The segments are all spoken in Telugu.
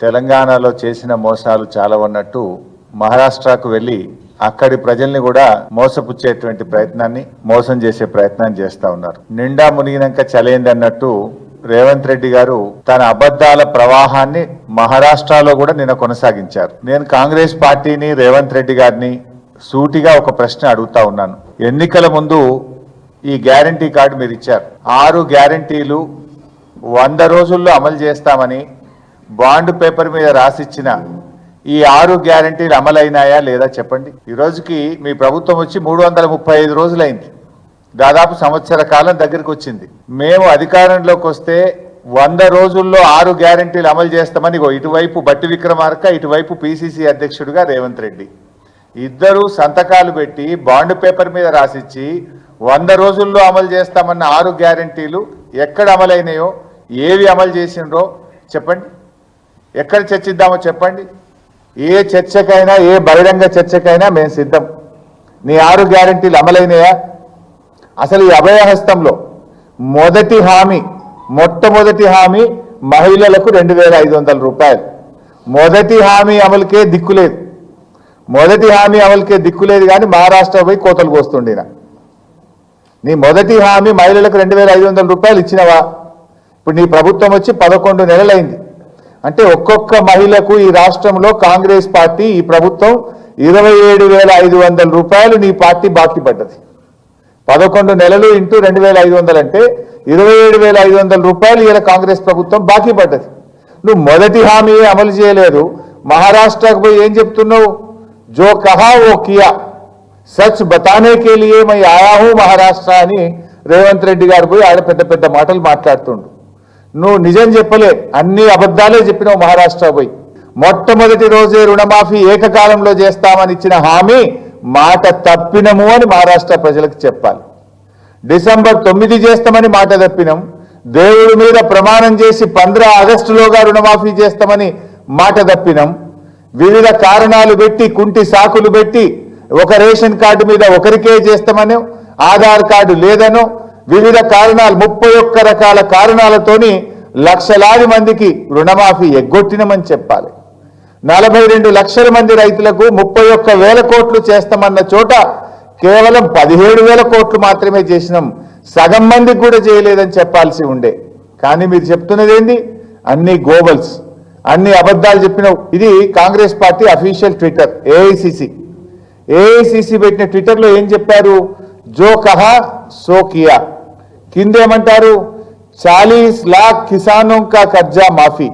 తెలంగాణలో చేసిన మోసాలు చాలా ఉన్నట్టు మహారాష్ట్రకు వెళ్ళి అక్కడి ప్రజల్ని కూడా మోసపుచ్చేటువంటి ప్రయత్నాన్ని మోసం చేసే ప్రయత్నం చేస్తా ఉన్నారు. నిండా మునిగినాక చలేంది అన్నట్టు రేవంత్ రెడ్డి గారు తన అబద్ధాల ప్రవాహాన్ని మహారాష్ట్రలో కూడా నిన్న కొనసాగించారు. నేను కాంగ్రెస్ పార్టీని రేవంత్ రెడ్డి గారిని సూటిగా ఒక ప్రశ్న అడుగుతా ఉన్నాను. ఎన్నికల ముందు ఈ గ్యారంటీ కార్డు మీరు ఇచ్చారు. 6 గ్యారంటీలు 100 రోజుల్లో అమలు చేస్తామని బాండ్ పేపర్ మీద రాసిచ్చిన ఈ 6 గ్యారంటీలు అమలైనాయా లేదా చెప్పండి. ఈ రోజుకి మీ ప్రభుత్వం వచ్చి 335 రోజులైంది. దాదాపు సంవత్సర కాలం దగ్గరికి వచ్చింది. మేము అధికారంలోకి వస్తే 100 రోజుల్లో 6 గ్యారంటీలు అమలు చేస్తామని ఇటువైపు బట్టి విక్రమార్క, ఇటువైపు పిసిసి అధ్యక్షుడిగా రేవంత్ రెడ్డి ఇద్దరు సంతకాలు పెట్టి బాండ్ పేపర్ మీద రాసిచ్చి 100 రోజుల్లో అమలు చేస్తామన్న 6 గ్యారంటీలు ఎక్కడ అమలైనాయో, ఏవి అమలు చేసిండ్రో చెప్పండి. ఎక్కడ చర్చిద్దామో చెప్పండి. ఏ చర్చకైనా, ఏ బహిరంగ చర్చకైనా మేము సిద్ధం. నీ 6 గ్యారంటీలు అమలైనయా? అసలు ఈ అభయహస్తంలో మొట్టమొదటి హామీ మహిళలకు 2500 రూపాయలు. మొదటి హామీ అమలుకే దిక్కులేదు. కానీ మహారాష్ట్ర పోయి కోతలు కోస్తుండినా. నీ మొదటి హామీ మహిళలకు 2500 రూపాయలు ఇచ్చినవా? ఇప్పుడు నీ ప్రభుత్వం వచ్చి 11 నెలలైంది. అంటే ఒక్కొక్క మహిళకు ఈ రాష్ట్రంలో కాంగ్రెస్ పార్టీ, ఈ ప్రభుత్వం 27,500 రూపాయలు నీ పార్టీ బాకీ పడ్డది. 11 నెలలు ఇంటూ 2500 అంటే 27,500 రూపాయలు ఇలా కాంగ్రెస్ ప్రభుత్వం బాకీ పడ్డది. నువ్వు మొదటి హామీ అమలు చేయలేదు. మహారాష్ట్రకు పోయి ఏం చెప్తున్నావు? జో కహా ఓ Kia, such బతానే K Liye my ఆయా హూ మహారాష్ట్ర అని రేవంత్ రెడ్డి గారు పోయి ఆడ పెద్ద పెద్ద మాటలు మాట్లాడుతుండు. నువ్వు నిజం చెప్పలే, అన్ని అబద్ధాలే చెప్పినావు. మహారాష్ట్ర పోయి మొట్టమొదటి రోజే రుణమాఫీ ఏకకాలంలో చేస్తామని ఇచ్చిన హామీ మాట తప్పినము అని మహారాష్ట్ర ప్రజలకు చెప్పాలి. డిసెంబర్ 9 చేస్తామని మాట తప్పినాం. దేవుడి మీద ప్రమాణం చేసి 15 ఆగస్టులోగా రుణమాఫీ చేస్తామని మాట తప్పినాం. వివిధ కారణాలు పెట్టి, కుంటి సాకులు పెట్టి, ఒక రేషన్ కార్డు మీద ఒకరికే చేస్తామనో, ఆధార్ కార్డు లేదనో, వివిధ కారణాలు 31 రకాల కారణాలతోని లక్షలాది మందికి రుణమాఫీ ఎగ్గొట్టినమని చెప్పాలి. 42 లక్షల మంది రైతులకు 31,000 కోట్లు చేస్తామన్న చోట కేవలం 17,000 కోట్లు మాత్రమే చేసినాం. సగం మందికి కూడా చేయలేదని చెప్పాల్సి ఉండే. కానీ మీరు చెప్తున్నది ఏంది? అన్ని గోబల్స్, అన్ని అబద్ధాలు చెప్పినావు. ఇది Congress party official Twitter. AICC పెట్టిన ట్విట్టర్లో ఏం చెప్పారు? జో కహా సో కియా. కిందేమంటారు? 40 लाख కిసానోं కా కర్జా మాఫీ.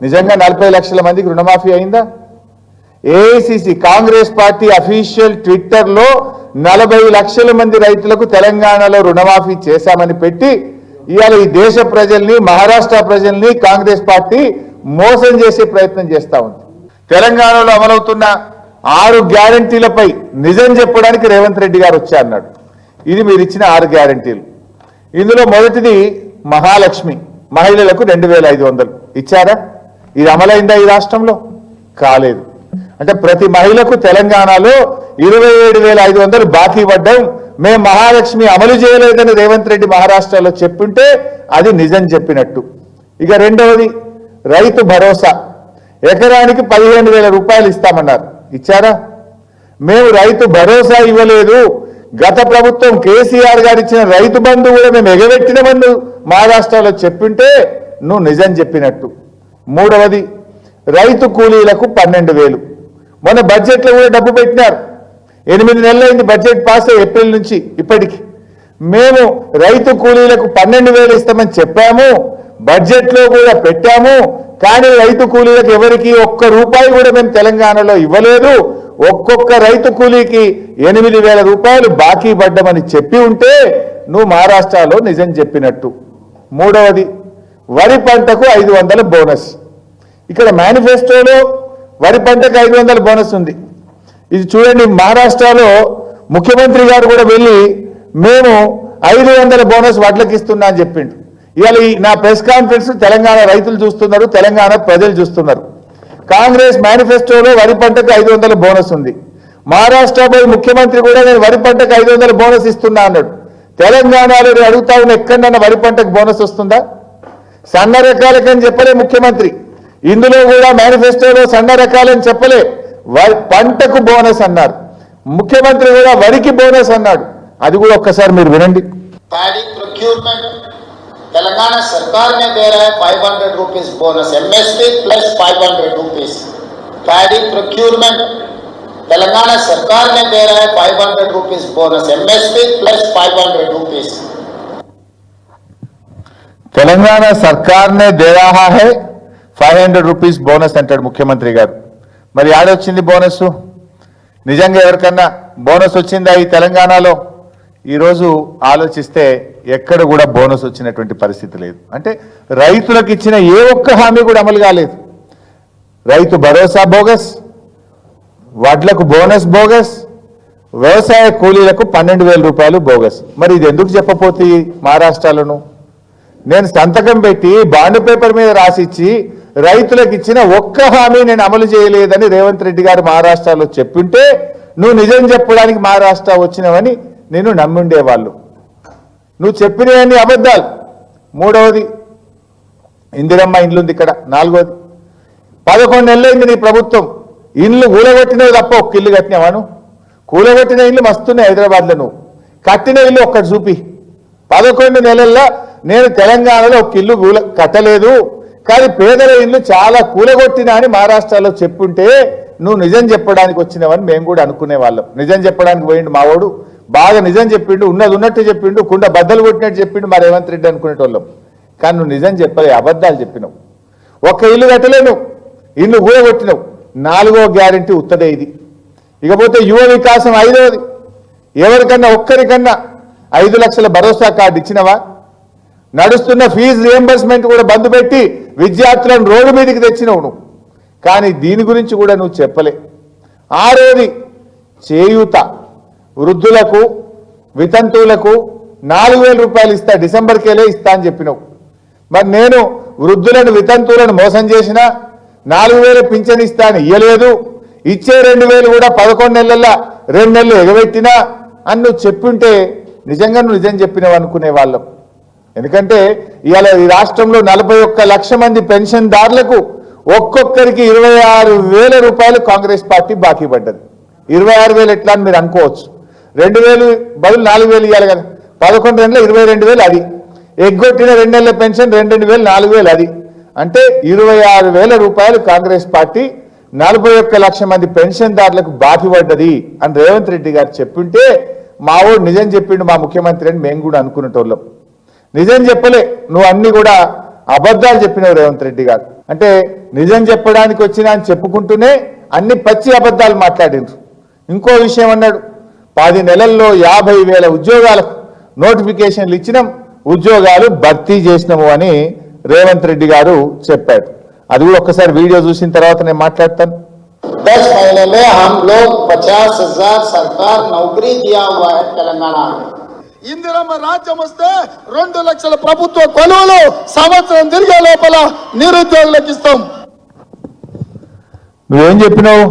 నిజంగా 40 లక్షల మందికి రుణమాఫీ అయిందా? ఏఐసిసి కాంగ్రెస్ పార్టీ అఫీషియల్ ట్విట్టర్లో 40 లక్షల మంది రైతులకు తెలంగాణలో రుణమాఫీ చేశామని పెట్టి ఇవాళ ఈ దేశ ప్రజల్ని, మహారాష్ట్ర ప్రజల్ని కాంగ్రెస్ పార్టీ మోసం చేసే ప్రయత్నం చేస్తా ఉంది. తెలంగాణలో అమలవుతున్న 6 గ్యారంటీలపై నిజం చెప్పడానికి రేవంత్ రెడ్డి గారు వచ్చి అన్నాడు. ఇది మీరు ఇచ్చిన 6 గ్యారంటీలు. ఇందులో మొదటిది మహాలక్ష్మి, మహిళలకు 2500 ఇచ్చారా? ఇది అమలైందా ఈ రాష్ట్రంలో? కాలేదు. అంటే ప్రతి మహిళకు తెలంగాణలో 27,500 బాకీ పడ్డాం. మేము మహాలక్ష్మి అమలు చేయలేదని రేవంత్ రెడ్డి మహారాష్ట్రలో చెప్పుంటే అది నిజం చెప్పినట్టు. ఇక రెండవది రైతు భరోసా, ఎకరానికి 15,000 రూపాయలు ఇస్తామన్నారు. ఇచ్చారా? మేము రైతు భరోసా ఇవ్వలేదు. గత ప్రభుత్వం కేసీఆర్ గారు ఇచ్చిన రైతు బంధు కూడా మేము ఎగబెట్టిన బంధు మహారాష్ట్రలో చెప్పింటే నువ్వు నిజం చెప్పినట్టు. మూడవది రైతు కూలీలకు 12,000. మొన్న బడ్జెట్లో కూడా డబ్బు పెట్టినారు. 8 నెలలైంది బడ్జెట్ పాస్ అయ్యి, ఏప్రిల్ నుంచి ఇప్పటికి. మేము రైతు కూలీలకు 12,000 ఇస్తామని చెప్పాము, బడ్జెట్లో కూడా పెట్టాము. కానీ రైతు కూలీలకు ఎవరికి ₹1 కూడా మేము తెలంగాణలో ఇవ్వలేదు. ఒక్కొక్క రైతు కూలీకి 8,000 రూపాయలు బాకీ పడ్డమని చెప్పి ఉంటే నువ్వు మహారాష్ట్రలో నిజం చెప్పినట్టు. మూడవది వరి పంటకు 500 బోనస్. ఇక్కడ మేనిఫెస్టోలో వరి పంటకు 500 బోనస్ ఉంది. ఇది చూడండి, మహారాష్ట్రలో ముఖ్యమంత్రి గారు కూడా వెళ్ళి మేము 500 బోనస్ వడ్లకి ఇస్తున్నా అని చెప్పిండు. ఇవాళ నా ప్రెస్ కాన్ఫరెన్స్ తెలంగాణ రైతులు చూస్తున్నారు, తెలంగాణ ప్రజలు చూస్తున్నారు. కాంగ్రెస్ మేనిఫెస్టోలో వరి పంటకు 500 బోనస్ ఉంది. మహారాష్ట్ర పోయి ముఖ్యమంత్రి కూడా నేను వరి పంటకు 500 బోనస్ ఇస్తున్నా అన్నాడు. తెలంగాణలో అడుగుతా ఉన్న ఎక్కడన్నా వరి పంటకు బోనస్ వస్తుందా? సన్న రకాలకని చెప్పలే ముఖ్యమంత్రి. ఇందులో కూడా మేనిఫెస్టోలో సన్న రకాలని చెప్పలే, పంటకు బోనస్ అన్నారు. ముఖ్యమంత్రి కూడా వరికి బోనస్ అన్నాడు. అది కూడా ఒక్కసారి మీరు వినండి. पैडी प्रोक्यूरमेंट तेलंगाना सरकार में दे रहा है 500 rupees bonus, MSP plus 500 rupees. Paddy procurement Telangana सरकार में दे रहा है 500 rupees bonus, MSP plus 500 rupees. Telangana सरकार ने दे रहा है 500 రూపీస్ బోనస్ అంటాడు ముఖ్యమంత్రి గారు. మరి ఆడొచ్చింది బోనస్? నిజంగా ఎవరికన్నా బోనస్ వచ్చిందా ఈ తెలంగాణలో? ఈరోజు ఆలోచిస్తే ఎక్కడ కూడా బోనస్ వచ్చినటువంటి పరిస్థితి లేదు. అంటే రైతులకు ఇచ్చిన ఏ ఒక్క హామీ కూడా అమలు కాలేదు. Rythu Bharosa bogus, వడ్లకు bonus bogus, వ్యవసాయ కూలీలకు 12,000 రూపాయలు బోగస్. మరి ఇది ఎందుకు చెప్పపోతే మహారాష్ట్రలోను? నేను సంతకం పెట్టి బాండ్ పేపర్ మీద రాసిచ్చి రైతులకు ఇచ్చిన ఒక్క హామీ నేను అమలు చేయలేదని రేవంత్ రెడ్డి గారు మహారాష్ట్రలో చెప్పింటే నువ్వు నిజం చెప్పడానికి మహారాష్ట్ర వచ్చినవని నేను నమ్ముండేవాళ్ళు. నువ్వు చెప్పినవన్నీ అబద్ధాలు. మూడవది ఇందిరమ్మ ఇండ్లు ఉంది ఇక్కడ. నాలుగవది 11 నెలలైంది నీ ప్రభుత్వం. ఇండ్లు కూలగొట్టినవి తప్ప ఒక్క ఇల్లు కట్టినావాను? కూలగొట్టిన ఇల్లు మస్తున్నాయి హైదరాబాద్లో. నువ్వు కట్టిన ఇల్లు ఒక్కటి చూపి. 11 నెలల్లో నేను తెలంగాణలో ఒక ఇల్లు కట్టలేదు, కానీ పేదల ఇల్లు చాలా కూలగొట్టినా అని మహారాష్ట్రలో చెప్పుంటే నువ్వు నిజం చెప్పడానికి వచ్చినవని మేము కూడా అనుకునే వాళ్ళం. నిజం చెప్పడానికి పోయిండు మావాడు, బాగా నిజం చెప్పిండు, ఉన్నది ఉన్నట్టు చెప్పిండు, కుండ బద్దలు కొట్టినట్టు చెప్పిండు మా రేవంత్ రెడ్డి అనుకునేటోళ్ళం. కానీ నువ్వు నిజం చెప్పలే, అబద్ధాలు చెప్పినావు. ఒక్క ఇల్లు కట్టలేను, ఇల్లు కూలగొట్టినావు. 4వ గ్యారెంటీ ఉత్తదే ఇది. ఇకపోతే యువ వికాసం 5వది. ఎవరికన్నా ఒక్కరికన్నా 5 లక్షల భరోసా కార్డు ఇచ్చినవా? నడుస్తున్న ఫీజు రియంబర్స్మెంట్ కూడా బంద్ పెట్టి విద్యార్థులను రోడ్డు మీదకి తెచ్చినవు నువ్వు. కానీ దీని గురించి కూడా నువ్వు చెప్పలే. 6వది చేయూత, వృద్ధులకు వితంతువులకు 4,000 రూపాయలు ఇస్తా, డిసెంబర్కేలే ఇస్తా అని చెప్పినావు. మరి నేను వృద్ధులను వితంతువులను మోసం చేసినా 4,000 పింఛన్ ఇస్తా అని ఇయ్యలేదు. ఇచ్చే 2,000 కూడా 11 నెలల్లో 2 నెలలు ఎగబెట్టినా అని నువ్వు చెప్పింటే నిజంగా నువ్వు నిజం చెప్పినావు అనుకునే వాళ్ళం. ఎందుకంటే ఇవాళ ఈ రాష్ట్రంలో 41 లక్ష మంది పెన్షన్దారులకు ఒక్కొక్కరికి 26,000 రూపాయలు కాంగ్రెస్ పార్టీ బాకీ పడ్డది. 26,000 ఎట్లా అని మీరు అనుకోవచ్చు. 2,000 బదులు 4,000 ఇవ్వాలి కదా. 11 నెలలు 22,000 అది. ఎగ్గొట్టిన 2 నెలల పెన్షన్ 2,000 4,000 అది. అంటే 26,000 రూపాయలు కాంగ్రెస్ పార్టీ 41 లక్ష మంది పెన్షన్దారులకు బాకీ పడ్డది అని రేవంత్ రెడ్డి గారు చెప్పింటే మావోడు నిజం చెప్పిండు మా ముఖ్యమంత్రి అని మేము కూడా అనుకునేటోళ్ళం. నిజం చెప్పలే, నువ్వు అన్ని కూడా అబద్ధాలు చెప్పినావు రేవంత్ రెడ్డి గారు. అంటే నిజం చెప్పడానికి వచ్చినా అని చెప్పుకుంటూనే అన్ని పచ్చి అబద్ధాలు మాట్లాడిండ్రు. ఇంకో విషయం అన్నాడు, 10 నెలల్లో 50,000 ఉద్యోగాలకు నోటిఫికేషన్లు ఇచ్చినాం, ఉద్యోగాలు భర్తీ చేసినాము అని రేవంత్ రెడ్డి గారు చెప్పాడు. అది కూడా ఒక్కసారి వీడియో చూసిన తర్వాత నేను మాట్లాడతాను. 10 महीने में हम लोग 50,000 सरकार नौकरी दिया हुआ है तेलंगाना में. ఇందిరమ్మ రాజ్యం వస్తే 2 లక్షల ప్రభుత్వ కొలువులు సంవత్సరం తిరిగే లోపల నిరుద్యోగులకు ఇస్తాం. నువ్వేం చెప్పినావు?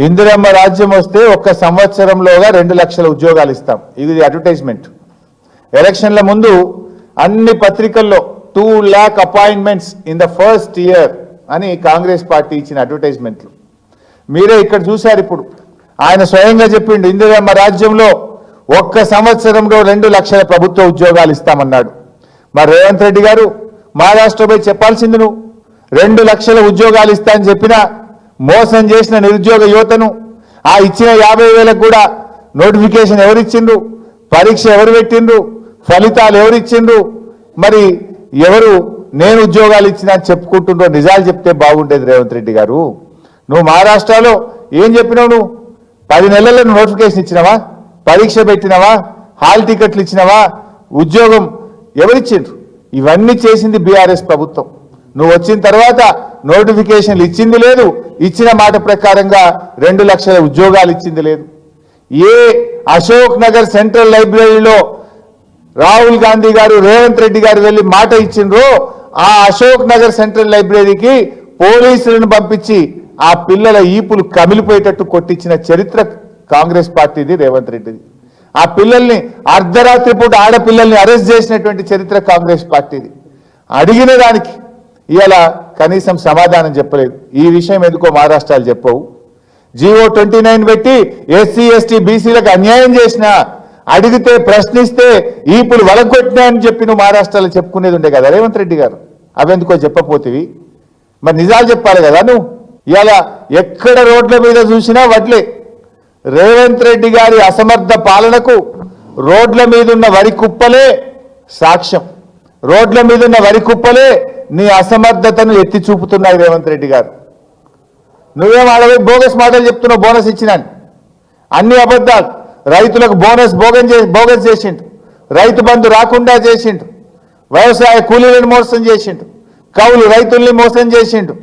ఇందిరమ్మ రాజ్యం వస్తే 1 సంవత్సరంలోగా 2 లక్షల ఉద్యోగాలు ఇస్తాం. ఇది అడ్వర్టైజ్మెంట్. ఎలక్షన్ల ముందు అన్ని పత్రికల్లో 2 lakh appointments in the first year అని కాంగ్రెస్ పార్టీ ఇచ్చిన అడ్వర్టైజ్మెంట్లు మీరే ఇక్కడ చూశారు. ఇప్పుడు ఆయన స్వయంగా చెప్పిండు, ఇందిరమ్మ రాజ్యంలో 1 సంవత్సరంలో 2 లక్షల ప్రభుత్వ ఉద్యోగాలు ఇస్తామన్నాడు. మరి రేవంత్ రెడ్డి గారు మహారాష్ట్రపై చెప్పాల్సింది నువ్వు 2 లక్షల ఉద్యోగాలు ఇస్తా అని చెప్పినా మోసం చేసిన నిరుద్యోగ యువతను ఆ ఇచ్చిన 50,000 కూడా నోటిఫికేషన్ ఎవరిచ్చిండ్రు, పరీక్ష ఎవరు పెట్టిండ్రు, ఫలితాలు ఎవరిచ్చిండ్రు, మరి ఎవరు నేను ఉద్యోగాలు ఇచ్చినా అని చెప్పుకుంటుండ్రో నిజాలు చెప్తే బాగుండేది రేవంత్ రెడ్డి గారు. నువ్వు మహారాష్ట్రలో ఏం చెప్పినావు? నువ్వు 10 నెలల్లో నోటిఫికేషన్ ఇచ్చినావా, పరీక్ష పెట్టినావా, హాల్ టికెట్లు ఇచ్చినావా, ఉద్యోగం ఎవరిచ్చిండ్రు? ఇవన్నీ చేసింది బీఆర్ఎస్ ప్రభుత్వం. నువ్వు వచ్చిన తర్వాత నోటిఫికేషన్లు ఇచ్చింది లేదు, ఇచ్చిన మాట ప్రకారంగా 2 లక్షల ఉద్యోగాలు ఇచ్చింది లేదు. ఏ అశోక్ నగర్ సెంట్రల్ లైబ్రరీలో రాహుల్ గాంధీ గారు రేవంత్ రెడ్డి గారు వెళ్ళి మాట ఇచ్చిండ్రో ఆ అశోక్ నగర్ సెంట్రల్ లైబ్రరీకి పోలీసులను పంపించి ఆ పిల్లల ఈపులు కమిలిపోయేటట్టు కొట్టించిన చరిత్ర కాంగ్రెస్ పార్టీది, రేవంత్ రెడ్డిది. ఆ పిల్లల్ని అర్ధరాత్రి పూట ఆడపిల్లల్ని అరెస్ట్ చేసినటువంటి చరిత్ర కాంగ్రెస్ పార్టీది. అడిగిన దానికి ఇవాళ కనీసం సమాధానం చెప్పలేదు. ఈ విషయం ఎందుకో మహారాష్ట్రాలు చెప్పవు. జీవో 29 పెట్టి ఎస్సీ ఎస్టీ బీసీలకు అన్యాయం చేసినా, అడిగితే ప్రశ్నిస్తే ఈపులు వలగొట్టినా అని చెప్పి నువ్వు మహారాష్ట్రలో చెప్పుకునేది ఉండే కదా రేవంత్ రెడ్డి గారు. అవెందుకో చెప్పపోతివి. మరి నిజాలు చెప్పాలి కదా నువ్వు. ఇవాళ ఎక్కడ రోడ్ల మీద చూసినా వడ్లే. రేవంత్ రెడ్డి గారి అసమర్థ పాలనకు రోడ్ల మీదున్న వరి కుప్పలే సాక్ష్యం. రోడ్ల మీదున్న వరి కుప్పలే నీ అసమర్థతను ఎత్తి చూపుతున్నాయి రేవంత్ రెడ్డి గారు. నువ్వేం ఆడవే బోగస్ మాటలు చెప్తున్నావు. బోనస్ ఇచ్చినాను, అన్ని అబద్ధాలు. రైతులకు బోనస్ బోగస్ చేసిండు, రైతు బంధు రాకుండా చేసిండు, వ్యవసాయ కూలీలను మోసం చేసిండు, కౌలు రైతుల్ని మోసం చేసిండు,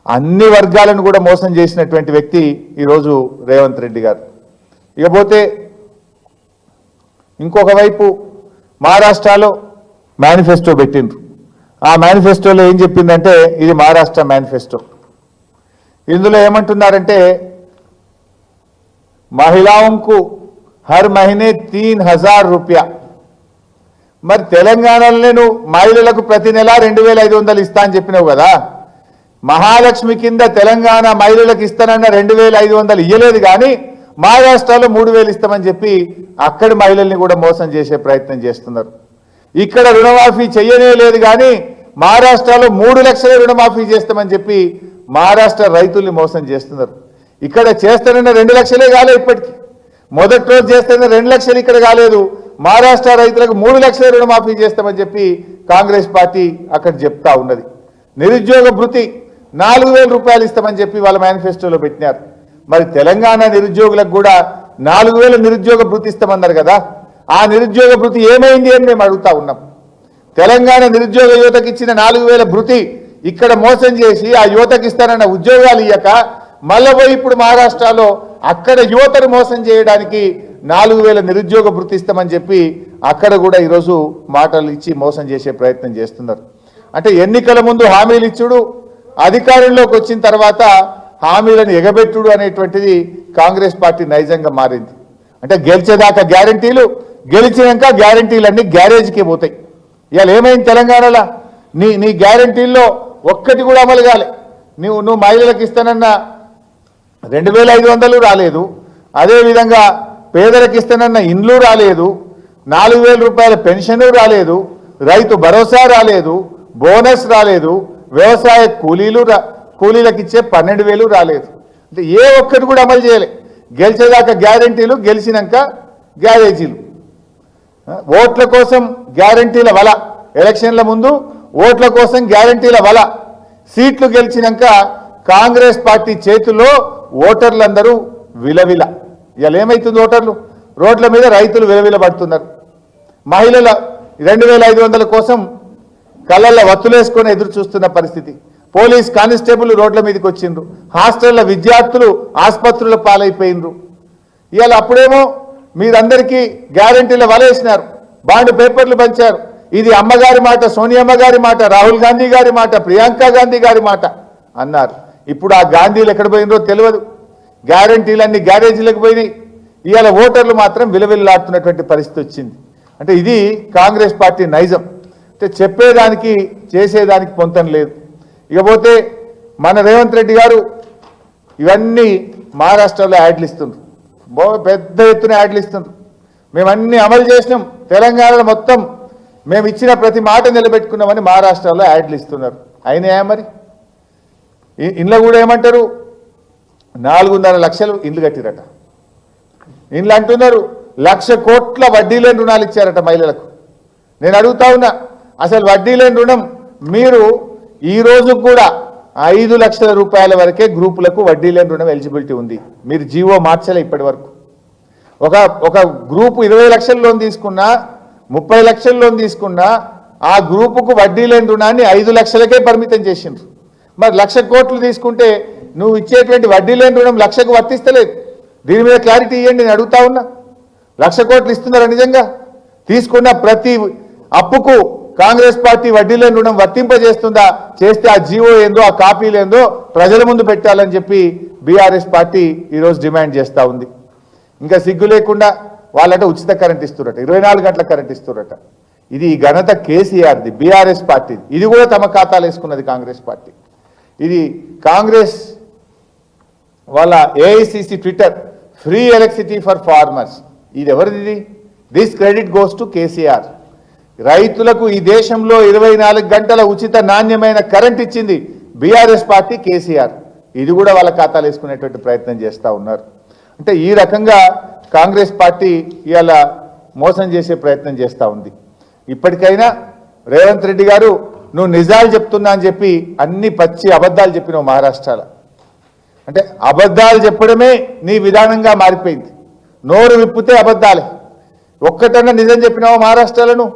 అన్ని వర్గాలను కూడా మోసం చేసినటువంటి వ్యక్తి ఈరోజు రేవంత్ రెడ్డి గారు. ఇకపోతే ఇంకొక వైపు మహారాష్ట్రలో మేనిఫెస్టో పెట్టిండ్రు. ఆ మేనిఫెస్టోలో ఏం చెప్పిందంటే ఇది మహారాష్ట్ర మేనిఫెస్టో. ఇందులో ఏమంటున్నారంటే మహిళాంకు హర్ మహినే 3000 రూపాయ. మరి తెలంగాణలోనే నువ్వు మహిళలకు ప్రతి నెల 2500 ఇస్తా అని చెప్పినావు కదా. మహాలక్ష్మి కింద తెలంగాణ మహిళలకు ఇస్తానన్న 2500 ఇయ్యలేదు, కానీ మహారాష్ట్రలో 3000 ఇస్తామని చెప్పి అక్కడి మహిళల్ని కూడా మోసం చేసే ప్రయత్నం చేస్తున్నారు. ఇక్కడ రుణమాఫీ చెయ్యనే లేదు, కానీ మహారాష్ట్రలో 3 లక్షల రుణమాఫీ చేస్తామని చెప్పి మహారాష్ట్ర రైతుల్ని మోసం చేస్తున్నారు. ఇక్కడ చేస్తానన్న 2 లక్షలే కాలేదు. ఇప్పటికీ మొదటి రోజు చేస్తానన్న 2 లక్షలు ఇక్కడ కాలేదు. మహారాష్ట్ర రైతులకు 3 లక్షల రుణమాఫీ చేస్తామని చెప్పి కాంగ్రెస్ పార్టీ అక్కడ చెప్తా ఉన్నది. నిరుద్యోగ భృతి 4000 రూపాయలు ఇస్తామని చెప్పి వాళ్ళ మేనిఫెస్టోలో పెట్టినారు. మరి తెలంగాణ నిరుద్యోగులకు కూడా 4000 నిరుద్యోగ భృతి ఇస్తామన్నారు కదా. ఆ నిరుద్యోగ భృతి ఏమైంది అని మేము అడుగుతా ఉన్నాం. తెలంగాణ నిరుద్యోగ యువతకి ఇచ్చిన 4000 భృతి ఇక్కడ మోసం చేసి ఆ యువతకి ఇస్తానన్న ఉద్యోగాలు ఇయ్యక మళ్ళీ పోయి ఇప్పుడు మహారాష్ట్రలో అక్కడ యువతను మోసం చేయడానికి 4000 నిరుద్యోగ భృతి ఇస్తామని చెప్పి అక్కడ కూడా ఈరోజు మాటలు ఇచ్చి మోసం చేసే ప్రయత్నం చేస్తున్నారు. అంటే ఎన్నికల ముందు హామీలు ఇచ్చుడు, అధికారంలోకి వచ్చిన తర్వాత హామీలను ఎగబెట్టుడు అనేటువంటిది కాంగ్రెస్ పార్టీ నైజంగా మారింది. అంటే గెలిచేదాకా గ్యారంటీలు, గెలిచినాక గ్యారంటీలన్నీ గ్యారేజ్కి పోతాయి. ఇవాళ ఏమైంది తెలంగాణలో? నీ గ్యారంటీల్లో ఒక్కటి కూడా అమలు కాలే. నువ్వు మహిళలకు ఇస్తానన్న 2500 రాలేదు. అదేవిధంగా పేదలకు ఇస్తానన్న ఇండ్లు రాలేదు, 4000 రూపాయల పెన్షన్ రాలేదు, రైతు భరోసా రాలేదు, బోనస్ రాలేదు, వ్యవసాయ కూలీలకు ఇచ్చే 12,000 రాలేదు. అంటే ఏ ఒక్కటి కూడా అమలు చేయలే. గెలిచేదాకా గ్యారంటీలు, గెలిచినాక గ్యారేజీలు. ఓట్ల కోసం గ్యారంటీల వల, ఎలక్షన్ల ముందు ఓట్ల కోసం గ్యారంటీల వల, సీట్లు గెలిచినాక కాంగ్రెస్ పార్టీ చేతుల్లో ఓటర్లందరూ విలవిల. ఇవాళ ఏమైతుంది? ఓటర్లు రోడ్ల మీద, రైతులు విలవిల పడుతున్నారు. మహిళల 2500 కోసం కళ్ళల్లో వత్తులేసుకొని ఎదురు చూస్తున్న పరిస్థితి. పోలీస్ కానిస్టేబుల్ రోడ్ల మీదకి వచ్చిండ్రు, హాస్టళ్ల విద్యార్థులు ఆసుపత్రుల పాలైపోయినరు. ఇవాళ అప్పుడేమో మీరందరికీ గ్యారంటీల వలేసినారు, బాండ్ పేపర్లు పంచారు. ఇది అమ్మగారి మాట, సోనియమ్మ గారి మాట, రాహుల్ గాంధీ గారి మాట, ప్రియాంక గాంధీ గారి మాట అన్నారు. ఇప్పుడు ఆ గాంధీలు ఎక్కడ పోయినరో తెలియదు. గ్యారంటీలన్నీ గ్యారేజీలకు పోయినాయి. ఇవాళ ఓటర్లు మాత్రం విలవిల్లాడుతున్నటువంటి పరిస్థితి వచ్చింది. అంటే ఇది కాంగ్రెస్ పార్టీ నైజం. అంటే చెప్పేదానికి చేసేదానికి పొంతం లేదు. ఇకపోతే మన రేవంత్ రెడ్డి గారు ఇవన్నీ మహారాష్ట్రలో యాడ్లు ఇస్తుండ్రు, పెద్ద ఎత్తున యాడ్లు ఇస్తుండ్రు. మేమన్నీ అమలు చేసినాం, తెలంగాణలో మొత్తం మేము ఇచ్చిన ప్రతి మాట నిలబెట్టుకున్నామని మహారాష్ట్రలో యాడ్లు ఇస్తున్నారు. అయినాయా మరి? ఇండ్ల కూడా ఏమంటారు, 4.5 లక్షలు ఇండ్లు కట్టిరట. ఇండ్లు అంటున్నారు 1,00,000 కోట్ల వడ్డీ లేని రుణాలు ఇచ్చారట మహిళలకు. నేను అడుగుతా ఉన్నా, అసలు వడ్డీ లేని రుణం మీరు ఈ రోజు కూడా 5 లక్షల రూపాయల వరకే గ్రూపులకు వడ్డీ లేని రుణం ఎలిజిబిలిటీ ఉంది. మీరు జీవో మార్చలే ఇప్పటి వరకు. ఒక గ్రూపు 20 లక్షల లోన్ తీసుకున్నా, 30 లక్షల లోన్ తీసుకున్నా ఆ గ్రూపుకు వడ్డీ లేని రుణాన్ని 5 లక్షలకే పరిమితం చేసిండ్రు. మరి 1,00,000 కోట్లు తీసుకుంటే నువ్వు ఇచ్చేటువంటి వడ్డీ లేని రుణం 1,00,000కు వర్తిస్తలేదు. దీని మీద క్లారిటీ ఇవ్వండి నేను అడుగుతా ఉన్నా. 1,00,000 కోట్లు ఇస్తున్నారా నిజంగా? తీసుకున్న ప్రతి అప్పుకు కాంగ్రెస్ పార్టీ వడ్డీ లేని రుణం వర్తింపజేస్తుందా? చేస్తే ఆ జీవో ఏందో, ఆ కాపీలు ఏందో ప్రజల ముందు పెట్టాలని చెప్పి బీఆర్ఎస్ పార్టీ ఈరోజు డిమాండ్ చేస్తూ ఉంది. ఇంకా సిగ్గు లేకుండా వాళ్ళట ఉచిత కరెంట్ ఇస్తురట, 24 గంటల కరెంట్ ఇస్తురట. ఇది ఈ ఘనత కేసీఆర్ది, బీఆర్ఎస్ పార్టీ. ఇది కూడా తమ ఖాతాలు వేసుకున్నది కాంగ్రెస్ పార్టీ. ఇది కాంగ్రెస్ వాళ్ళ AICC Twitter, free electricity for farmers. ఇది ఎవరిది? This credit goes to KCR. రైతులకు ఈ దేశంలో 24 గంటల ఉచిత నాణ్యమైన కరెంట్ ఇచ్చింది బీఆర్ఎస్ పార్టీ, కేసీఆర్. ఇది కూడా వాళ్ళ ఖాతాలు వేసుకునేటువంటి ప్రయత్నం చేస్తూ ఉన్నారు. అంటే ఈ రకంగా కాంగ్రెస్ పార్టీ ఇవాళ మోసం చేసే ప్రయత్నం చేస్తూ ఉంది. ఇప్పటికైనా రేవంత్ రెడ్డి గారు, నువ్వు నిజాలు చెప్తున్నా అని చెప్పి అన్ని పచ్చి అబద్ధాలు చెప్పినావు మహారాష్ట్రలో. అంటే అబద్ధాలు చెప్పడమే నీ విధానంగా మారిపోయింది. నోరు విప్పితే అబద్ధాలే. ఒక్కటన్నా నిజం చెప్పినావు మహారాష్ట్రలో నువ్వు?